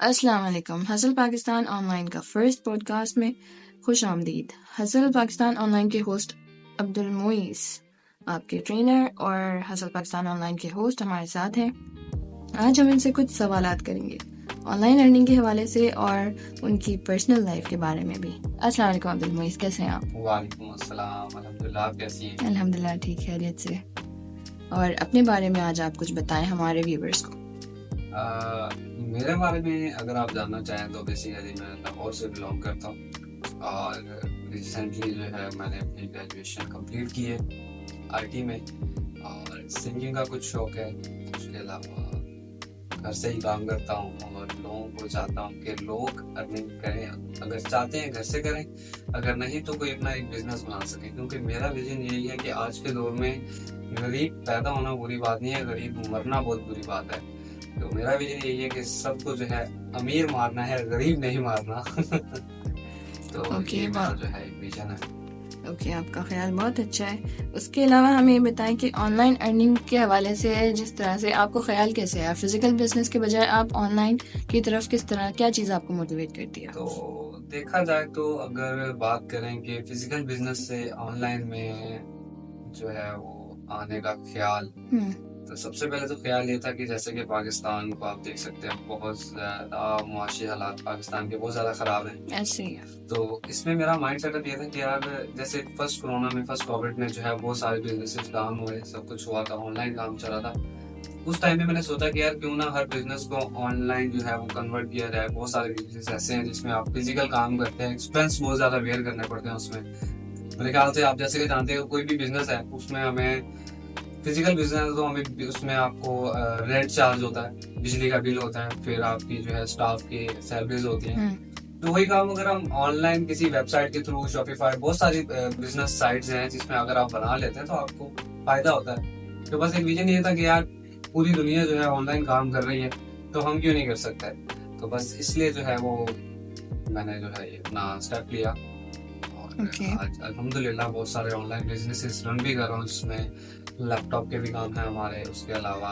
अस्सलाम वालेकुम। Hustle Pakistan online का फर्स्ट पॉडकास्ट में खुश आमदीद। हसल पाकिस्तान ऑनलाइन के होस्ट अब्दुल मोइस आपके ट्रेनर और हसल पाकिस्तान ऑनलाइन के होस्ट हमारे साथ हैं। आज हम इनसे कुछ सवालात करेंगे ऑनलाइन अर्निंग के हवाले से और उनकी पर्सनल लाइफ के बारे में भी। अस्सलाम वालेकुम अब्दुल मोइस, कैसे हैं आप? वालेकुम अस्सलाम, अल्हम्दुलिल्लाह। आप कैसी हैं? अल्हम्दुलिल्लाह ठीक, खैरियत से। और अपने बारे में आज आप कुछ बताएं हमारे व्यूवर्स को। मेरे बारे में अगर आप जानना चाहें तो बेसिकली मैं लाहौर से बिलोंग करता हूँ और रिसेंटली जो है मैंने अपनी ग्रेजुएशन कंप्लीट की है आईटी में और सिंगिंग का कुछ शौक है। उसके अलावा घर से ही काम करता हूँ और लोगों को चाहता हूँ कि लोग अर्निंग करें, अगर चाहते हैं घर से करें, अगर नहीं तो कोई अपना एक बिजनेस बना सके। क्योंकि मेरा विजन यही है कि आज के दौर में गरीब पैदा होना बुरी बात नहीं है, गरीब मरना बहुत बुरी बात है। तो मेरा विजन यही है कि सबको जो है अमीर मारना है, गरीब नहीं मारना। तो ये मेरा जो है एक विजन है। ओके, आपका ख्याल बहुत अच्छा है। उसके अलावा हमें ये बताएं कि ऑनलाइन अर्निंग के हवाले से जिस तरह से आपको ख्याल कैसे है, फिजिकल बिजनेस के बजाय आप ऑनलाइन की तरफ किस तरह, क्या चीज़ आपको मोटिवेट करती है? तो देखा जाए तो अगर बात करें कि फिजिकल बिजनेस से ऑनलाइन में जो है वो आने का ख्याल, तो सबसे पहले तो ख्याल ये था कि जैसे कि पाकिस्तान को आप देख सकते हैं, बहुत ज़्यादा मुआशी हालात पाकिस्तान के बहुत ज़्यादा ख़राब हैं। ऐसे ही तो इसमें मेरा माइंड सेटअप ये था कि यार जैसे फर्स्ट कोरोना में, फर्स्ट कोविड में जो है बहुत सारे बिजनेसेस डाउन हुए, सब कुछ हुआ था, ऑनलाइन काम चला था। उस टाइम में मैंने सोचा कि यार क्यों ना हर बिजनेस को ऑनलाइन जो है वो कन्वर्ट किया जाए। बहुत सारे बिजनेस ऐसे हैं जिसमें आप फिजिकल काम करते हैं, एक्सपेंस बहुत ज़्यादा बेयर करने पड़ते हैं उसमें। मेरे ख्याल से आप जैसे कि जानते हो कोई भी बिजनेस है उसमें हमें फिजिकल बिजनेस है तो हमें उसमें आपको रेंट चार्ज होता है, बिजली का बिल होता है, फिर आपकी जो है स्टाफ की सैलरीज होती हैं। तो वही काम अगर हम ऑनलाइन किसी वेबसाइट के थ्रू, शॉपिफाई, बहुत सारी बिजनेस साइट्स हैं जिसमें अगर आप बना लेते हैं तो आपको फायदा होता है। तो बस एक विजन ये था कि यार पूरी दुनिया जो है ऑनलाइन काम कर रही है तो हम क्यों नहीं कर सकते। तो बस इसलिए जो है वो मैंने जो है अपना स्टेप लिया और आज अल्हम्दुलिल्लाह बहुत सारे ऑनलाइन बिजनेसेस रन भी कर रहा हूँ, जिसमें लैपटॉप के भी काम है हमारे, उसके अलावा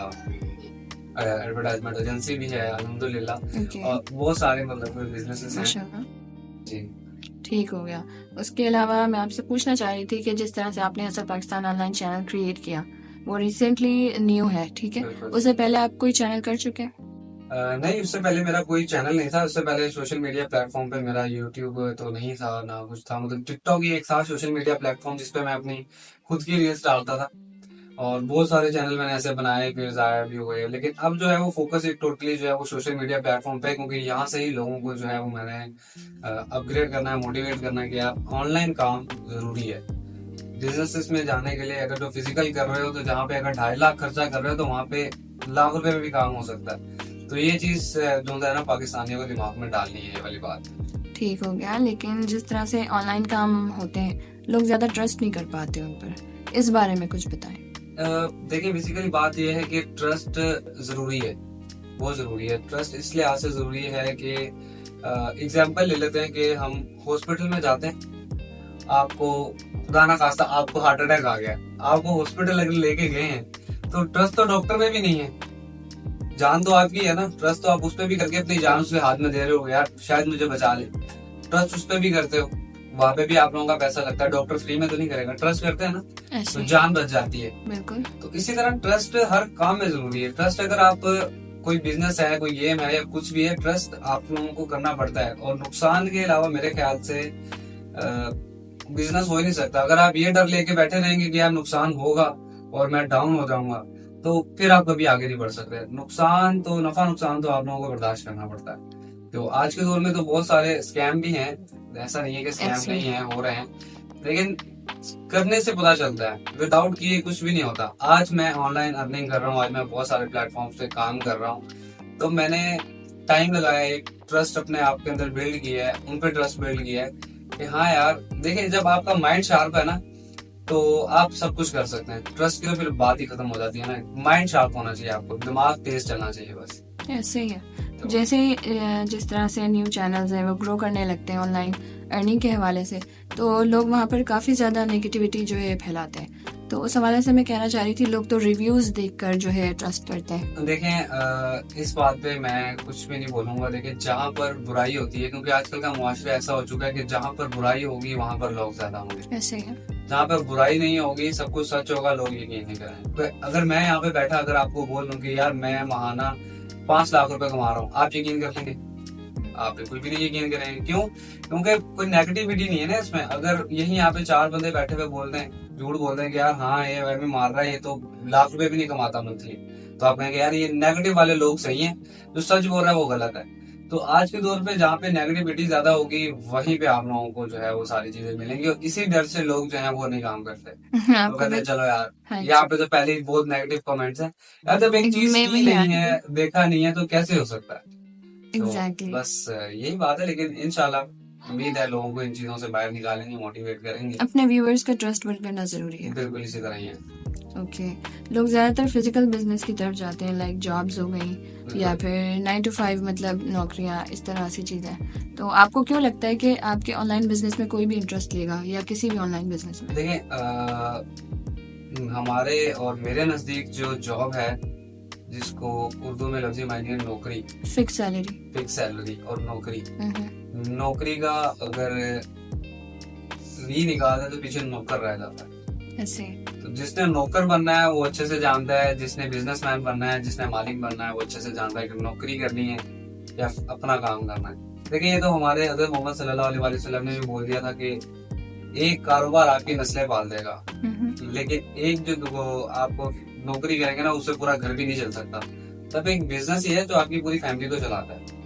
एडवर्टाइजमेंट एजेंसी भी है अल्हम्दुलिल्लाह, और बहुत सारे मतलब बिजनेसेस हैं जी। ठीक हो गया। उसके अलावा मैं आपसे पूछना चाह रही थी कि जिस तरह से आपने hustle Pakistan online channel create किया वो रिसेंटली न्यू है, ठीक है? उससे पहले आप कोई चैनल कर चुके हैं? नहीं, उससे पहले मेरा कोई चैनल नहीं था। उससे पहले सोशल मीडिया प्लेटफॉर्म पे मेरा यूट्यूब तो नहीं था, ना कुछ था। मतलब टिकटॉक ही एक था सोशल मीडिया प्लेटफॉर्म जिसपे मैं अपनी खुद की रील्स डालता था और बहुत सारे चैनल मैंने ऐसे बनाए, फिर ज़ाया भी हुए। लेकिन अब जो है वो फोकस एक टोटली जो है वो सोशल मीडिया प्लेटफॉर्म पे, क्योंकि यहाँ से ही लोगों को जो है वो मैंने अपग्रेड करना है, मोटिवेट करना है कि यार ऑनलाइन काम जरूरी है। बिजनेस में जाने के लिए अगर जो फिजिकल कर रहे हो तो जहाँ पे अगर 2.5 लाख खर्चा कर रहे हो तो वहाँ पे लाख रुपए में भी काम हो सकता है। तो ये चीज जो है ना पाकिस्तानियों को दिमाग में डालनी है, ये वाली बात। ठीक हो गया। लेकिन जिस तरह से ऑनलाइन काम होते हैं लोग ज्यादा ट्रस्ट नहीं कर पाते उन पर, इस बारे में कुछ बताएं। देखिए बेसिकली बात यह है कि ट्रस्ट जरूरी है, बहुत जरूरी है। ट्रस्ट इसलिए आज से जरूरी है कि एग्जाम्पल ले लेते हैं कि हम हॉस्पिटल में जाते हैं, आपको खुदा ना खास्ता आपको हार्ट अटैक आ गया, आपको हॉस्पिटल अगर लेके गए हैं तो ट्रस्ट तो डॉक्टर में भी नहीं है, जान तो आपकी है ना, ट्रस्ट तो आप उस पर भी करके अपनी जान उसके हाथ में दे रहे हो, यार शायद मुझे बचा ले, ट्रस्ट उस पर भी करते हो। वहां पे भी आप लोगों का पैसा लगता है, डॉक्टर फ्री में तो नहीं करेगा, ट्रस्ट करते हैं ना, तो जान बच जाती है। बिल्कुल। तो इसी तरह ट्रस्ट हर काम में जरूरी है। ट्रस्ट अगर आप कोई बिजनेस है, कोई गेम है या कुछ भी है, ट्रस्ट आप लोगों को करना पड़ता है। और नुकसान के अलावा मेरे ख्याल से बिजनेस हो ही नहीं सकता। अगर आप ये डर लेके बैठे रहेंगे कि यार नुकसान होगा और मैं डाउन हो जाऊंगा, तो फिर आप कभी आगे नहीं बढ़ सकते। नुकसान तो, नफा नुकसान तो आप लोगों को बर्दाश्त करना पड़ता है। तो आज के दौर में तो बहुत सारे स्कैम भी हैं, ऐसा नहीं है कि स्कैम नहीं है, हो रहे हैं, लेकिन करने से पता चलता है, विदाउट किए कुछ भी नहीं होता। आज मैं ऑनलाइन अर्निंग कर रहा हूँ, आज मैं बहुत सारे प्लेटफॉर्म पे काम कर रहा हूँ, तो मैंने टाइम लगाया, एक ट्रस्ट अपने आप के अंदर बिल्ड किया है, उन पे ट्रस्ट बिल्ड किया है कि हाँ यार देखिए जब आपका माइंड शार्प है ना तो आप सब कुछ कर सकते हैं। ट्रस्ट की तो फिर बात ही खत्म हो जाती है ना, माइंड शार्प होना चाहिए, आपको दिमाग तेज चलना चाहिए, बस ऐसे ही है। तो जैसे जिस तरह से न्यू चैनल्स हैं वो ग्रो करने लगते हैं ऑनलाइन अर्निंग के हवाले से, तो लोग वहाँ पर काफ़ी ज़्यादा नेगेटिविटी जो है फैलाते हैं। तो उस हवाले से मैं कहना चाह रही थी, लोग तो रिव्यूज देखकर जो है ट्रस्ट करते हैं। देखें, इस बात पे मैं कुछ भी नहीं बोलूंगा। देखिए, जहाँ पर बुराई होती है, क्योंकि आजकल का मुआशरा ऐसा हो चुका है कि जहाँ पर बुराई होगी वहाँ पर लोग ज्यादा होंगे। ऐसे ही है। जहाँ पर बुराई नहीं होगी, सब कुछ सच होगा, लोग यकीन नहीं करेंगे। तो अगर मैं यहाँ पे बैठा अगर आपको बोल दूं कि यार मैं महाना 5 लाख रुपए कमा रहा हूँ, आप यकीन कर लेंगे? आप बिल्कुल भी नहीं यकीन करेंगे। क्यों? क्योंकि कोई नेगेटिविटी नहीं है ना इसमें। अगर यही यहाँ पे 4 बंदे बैठे हुए बोल रहे हैं, झूठ बोल रहे हैं कि यार हाँ ये वह भी मार रहा है, ये तो लाख रुपए भी नहीं कमाता मंथली, तो आप कहेंगे यार ये नेगेटिव वाले लोग सही हैं, जो सच बोल रहा है वो गलत है। तो आज के दौर पे जहाँ पे नेगेटिविटी ज्यादा होगी, वहीं पे आप लोगों को जो है वो सारी चीजें मिलेंगी, और इसी डर से लोग जो है वो नहीं काम करते। तो कहते हैं चलो यार, हाँ यहाँ पे तो पहले ही बहुत नेगेटिव कमेंट्स हैं यार, जब एक चीज की नहीं है, देखा नहीं है, तो कैसे हो सकता है? Exactly. बस यही बात है। लेकिन इंशाल्लाह उम्मीद है लोगों को इन चीजों से बाहर निकालेंगे, मोटिवेट करेंगे। अपने व्यूअर्स का ट्रस्ट बिल्ड करना जरूरी है। बिल्कुल इसी तरह ही है। ओके, लोग ज्यादातर फिजिकल बिजनेस की तरफ जाते हैं, लाइक जॉब्स हो गई या फिर 9 to 5 मतलब नौकरियां, इस तरह सी चीजें। तो आपको क्यों लगता है कि आपके ऑनलाइन बिजनेस में कोई भी इंटरेस्ट लेगा, या किसी भी ऑनलाइन बिजनेस में? देखिए, हमारे और मेरे नजदीक जो जॉब है, जिसको उर्दू में लफ्जी मायने में नौकरी, फिक्स सैलरी और नौकरी का अगर री निकाल है तो पीछे नौकर रह जाता है। ऐसे तो जिसने नौकर बनना है वो अच्छे से जानता है, जिसने बिजनेसमैन बनना है, जिसने मालिक बनना है, वो अच्छे से जानता है कि नौकरी करनी है या अपना काम करना है। देखिए, ये तो हमारे हज़रत मोहम्मद सल्लल्लाहु अलैहि वसल्लम ने भी बोल दिया था कि एक कारोबार आपकी नस्लें पाल देगा, लेकिन एक जो आपको नौकरी करेंगे ना, उससे पूरा घर भी नहीं चल सकता। तब एक बिजनेस ही है जो आपकी पूरी फैमिली को चलाता है।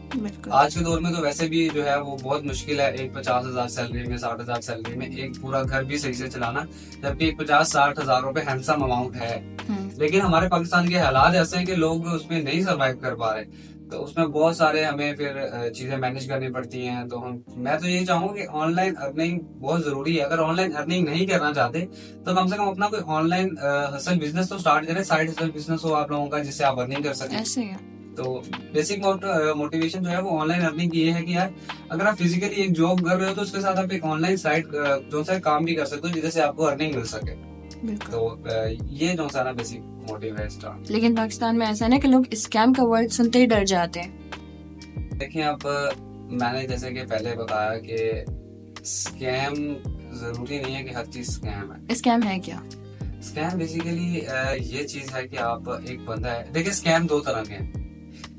आज के दौर में तो वैसे भी जो है वो बहुत मुश्किल है, एक 50,000 सैलरी में, 60,000 सैलरी में एक पूरा घर भी सही से चलाना, जबकि 50-60 हजार रुपए हैंडसम अमाउंट है। लेकिन हमारे पाकिस्तान के हालात ऐसे हैं कि लोग उसमें नहीं सर्वाइव कर पा रहे, तो उसमें बहुत सारे हमें फिर चीजें मैनेज करनी पड़ती हैं। तो मैं तो यही चाहूंगा कि ऑनलाइन अर्निंग बहुत जरूरी है। अगर ऑनलाइन अर्निंग नहीं करना चाहते तो कम से कम अपना कोई ऑनलाइन हसल बिजनेस तो स्टार्ट करें, साइड हसल बिजनेस हो आप लोगों का, जिससे आप अर्निंग कर सकें। तो बेसिक मोटिवेशन जो है वो ऑनलाइन अर्निंग की ये है कि यार अगर आप फिजिकली एक जॉब कर रहे हो तो उसके साथ आप एक ऑनलाइन साइट जो सा काम भी कर सकते हो, जिससे आपको अर्निंग मिल सके। तो ये जो सा ना बेसिक मोटिव है इसका। लेकिन पाकिस्तान में ऐसा है ना कि लोग स्कैम का वर्ड सुनते ही डर जाते हैं। देखिए, अब मैंने जैसे कि पहले बताया कि स्कैम जरूरी नहीं है कि हर चीज स्कैम है। स्कैम है क्या? स्कैम बेसिकली ये चीज है कि आप एक बंदा है। देखिए, स्कैम 2 तरह के हैं।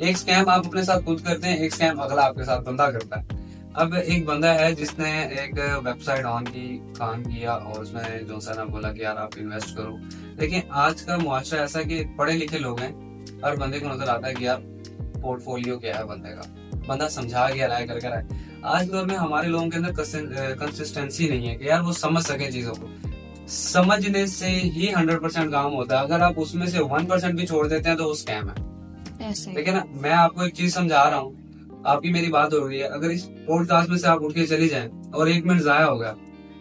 एक स्कैम आप अपने साथ खुद करते हैं, एक स्कैम अगला आपके साथ बंदा करता है। अब एक बंदा है जिसने एक वेबसाइट ऑन की, काम किया और उसमें जो सा ना बोला कि यार आप इन्वेस्ट करो। लेकिन आज का मुआशरा ऐसा है कि पढ़े लिखे लोग हैं, हर बंदे को नजर आता है कि यार पोर्टफोलियो क्या है बंदे का, बंदा समझा गया राय करके राय। आज के दौर में हमारे लोगों के अंदर कंसिस्टेंसी नहीं है कि यार वो समझ सके चीजों को। समझने से ही 100% काम होता है। अगर आप उसमें से 1% भी छोड़ देते हैं तो वो स्कैम है। लेकिन मैं आपको एक चीज समझा रहा हूँ, आपकी मेरी बात हो रही है, अगर इस पॉडकास्ट में से आप उठ के चली जाए और 1 मिनट जाया हो गया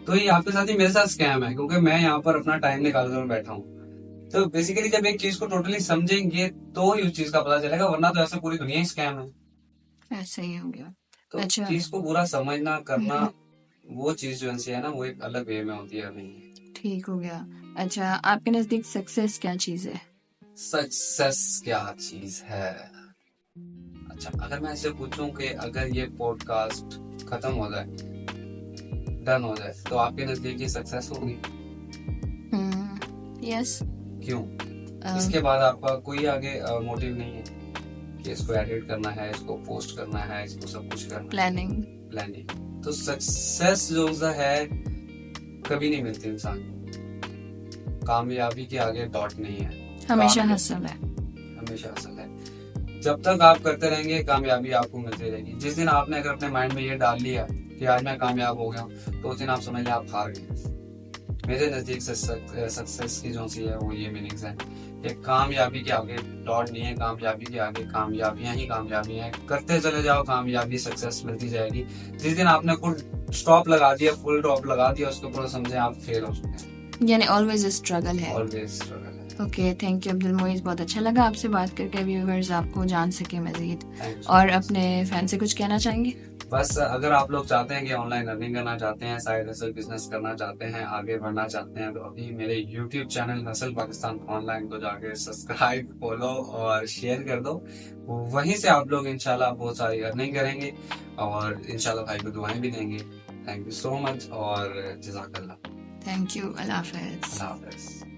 तो ये आपके साथ ही मेरे साथ स्कैम है, क्योंकि मैं यहाँ पर अपना टाइम निकाल कर बैठा हूँ। तो बेसिकली जब एक चीज को टोटली समझेंगे तो ही उस चीज का पता चलेगा, वरना तो ऐसे पूरी दुनिया ही स्कैम है। ऐसा ही हो गया। तो अच्छा, चीज को पूरा समझना करना, वो चीज जो है ना वो एक अलग वे में होती है। नहीं, ठीक हो गया। अच्छा, आपके नजदीक सक्सेस क्या चीज है? सक्सेस क्या चीज है? अच्छा, अगर मैं ऐसे पूछूं कि अगर ये पॉडकास्ट खत्म हो जाए, डन हो जाए, तो आपके नजदीक ये सक्सेस होगी? यस। क्यों? इसके बाद आपका कोई आगे मोटिव नहीं है कि इसको एडिट करना है, इसको पोस्ट करना है, इसको सब कुछ करना, प्लानिंग। तो सक्सेस जो है कभी नहीं मिलती इंसान को। कामयाबी के आगे डॉट नहीं है, हमेशा हसल है। जब तक आप करते रहेंगे कामयाबी आपको मिलती रहेगी। जिस दिन आपने अगर अपने माइंड में ये डाल लिया कि आज मैं कामयाब हो गया तो उस दिन आप समझ लें आप हार गए। मेरे नजदीक से सक्सेस की जो सी है वो ये मीनिंग्स है कि कामयाबी के आगे डॉट नहीं है, कामयाबी के आगे कामयाबियां ही कामयाबियां हैं। करते चले जाओ, कामयाबी सक्सेस मिलती जाएगी। जिस दिन आपने फुल स्टॉप लगा दिया, फुल ड्रॉप लगा दिया, उसके ऊपर समझे आप फेल हो चुके हैं। यानी ऑलवेज स्ट्रगल है। ऑलवेज स्ट्रगल है। Okay, thank you Abdul Moiz, बहुत अच्छा लगा आपसे बात करके। व्यूअर्स आपको जान सके मजीद, और अपने फैन से कुछ कहना चाहेंगे? बस अगर आप लोग चाहते हैं कि ऑनलाइन अर्निंग करना चाहते हैं, साइड हसल बिजनेस करना चाहते हैं, आगे बढ़ना चाहते हैं, तो अभी मेरे YouTube channel hustle Pakistan online को जाके सब्सक्राइब, फॉलो और शेयर कर दो। वहीं से आप लोग इंशाल्लाह बहुत सारी अर्निंग करेंगे और इंशाल्लाह भाई को दुआएं भी देंगे। थैंक यू सो मच और जज़ाकल्लाह। Thank you. अल्लाह हाफिज। अल्लाह हाफिज।